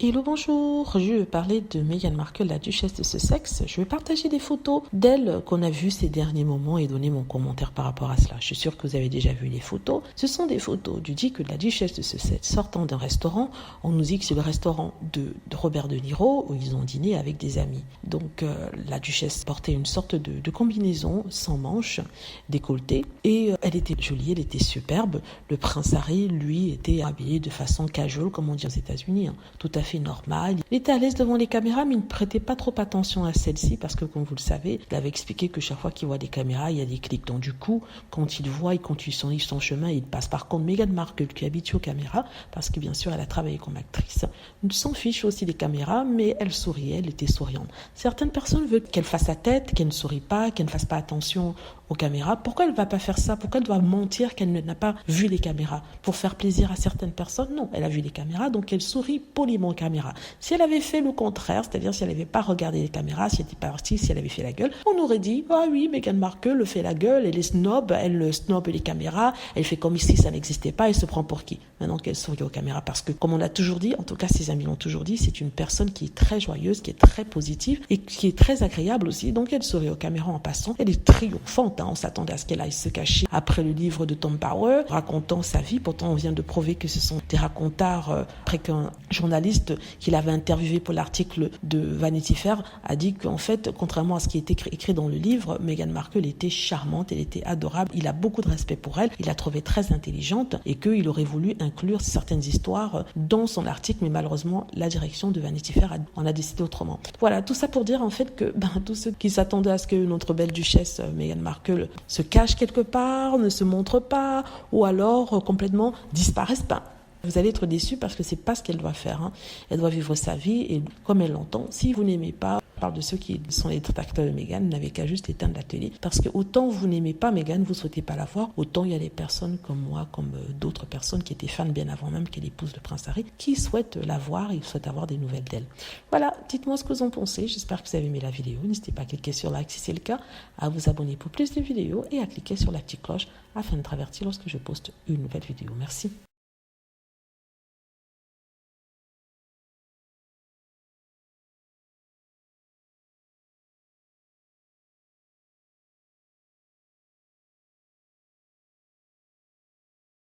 Hello, bonjour, je vais parler de Meghan Markle, la duchesse de Sussex. Je vais partager des photos d'elle qu'on a vues ces derniers moments et donner mon commentaire par rapport à cela. Je suis sûre que vous avez déjà vu les photos. Ce sont des photos du dit que la duchesse de Sussex sortant d'un restaurant. On nous dit que c'est le restaurant de Robert De Niro où ils ont dîné avec des amis. Donc la duchesse portait une sorte de combinaison sans manches, décolletée, et elle était jolie, elle était superbe. Le prince Harry, lui, était habillé de façon casual, comme on dit aux États-Unis, tout à fait normal. Il était à l'aise devant les caméras, mais il ne prêtait pas trop attention à celle-ci parce que, comme vous le savez, il avait expliqué que chaque fois qu'il voit des caméras, il y a des clics. Donc du coup, quand il voit et quand il suit son chemin, il passe. Par contre, Meghan Markle, qui est habituée aux caméras, parce que bien sûr, elle a travaillé comme actrice, ne s'en fiche aussi des caméras, mais elle souriait, elle était souriante. Certaines personnes veulent qu'elle fasse sa tête, qu'elle ne sourie pas, qu'elle ne fasse pas attention aux caméras. Pourquoi elle ne va pas faire ça? Pourquoi elle doit mentir qu'elle n'a pas vu les caméras? Pour faire plaisir à certaines personnes? Non, elle a vu les caméras, donc elle sourit poliment aux caméras. Si elle avait fait le contraire, c'est-à-dire si elle n'avait pas regardé les caméras, si elle était partie, si elle avait fait la gueule, on aurait dit, ah oui, Meghan Markle fait la gueule, elle est snob, elle snob les caméras, elle fait comme si ça n'existait pas, elle se prend pour qui? Maintenant qu'elle sourit aux caméras, parce que, comme on l'a toujours dit, en tout cas ses amis l'ont toujours dit, c'est une personne qui est très joyeuse, qui est très positive et qui est très agréable aussi, donc elle sourit aux caméras en passant, elle est triomphante. On s'attendait à ce qu'elle aille se cacher après le livre de Tom Power, racontant sa vie. Pourtant, on vient de prouver que ce sont des racontards, après qu'un journaliste qu'il avait interviewé pour l'article de Vanity Fair a dit qu'en fait, contrairement à ce qui était écrit dans le livre, Meghan Markle était charmante, elle était adorable, il a beaucoup de respect pour elle, il l'a trouvée très intelligente et qu'il aurait voulu inclure certaines histoires dans son article, mais malheureusement, la direction de Vanity Fair en a décidé autrement. Voilà, tout ça pour dire en fait que tous ceux qui s'attendaient à ce que notre belle duchesse Meghan Markle se cache quelque part, ne se montre pas, ou alors complètement disparaissent pas. Vous allez être déçus parce que c'est pas ce qu'elle doit faire. Elle doit vivre sa vie et comme elle l'entend. Si vous n'aimez pas, je parle de ceux qui sont les détracteurs de Meghan, n'avez qu'à juste éteindre la télé. Parce que autant vous n'aimez pas Meghan, vous souhaitez pas la voir, autant il y a des personnes comme moi, comme d'autres personnes qui étaient fans bien avant même qu'elle épouse le prince Harry, qui souhaitent la voir et souhaitent avoir des nouvelles d'elle. Voilà, dites-moi ce que vous en pensez. J'espère que vous avez aimé la vidéo. N'hésitez pas à cliquer sur like si c'est le cas, à vous abonner pour plus de vidéos et à cliquer sur la petite cloche afin d'être averti lorsque je poste une nouvelle vidéo. Merci.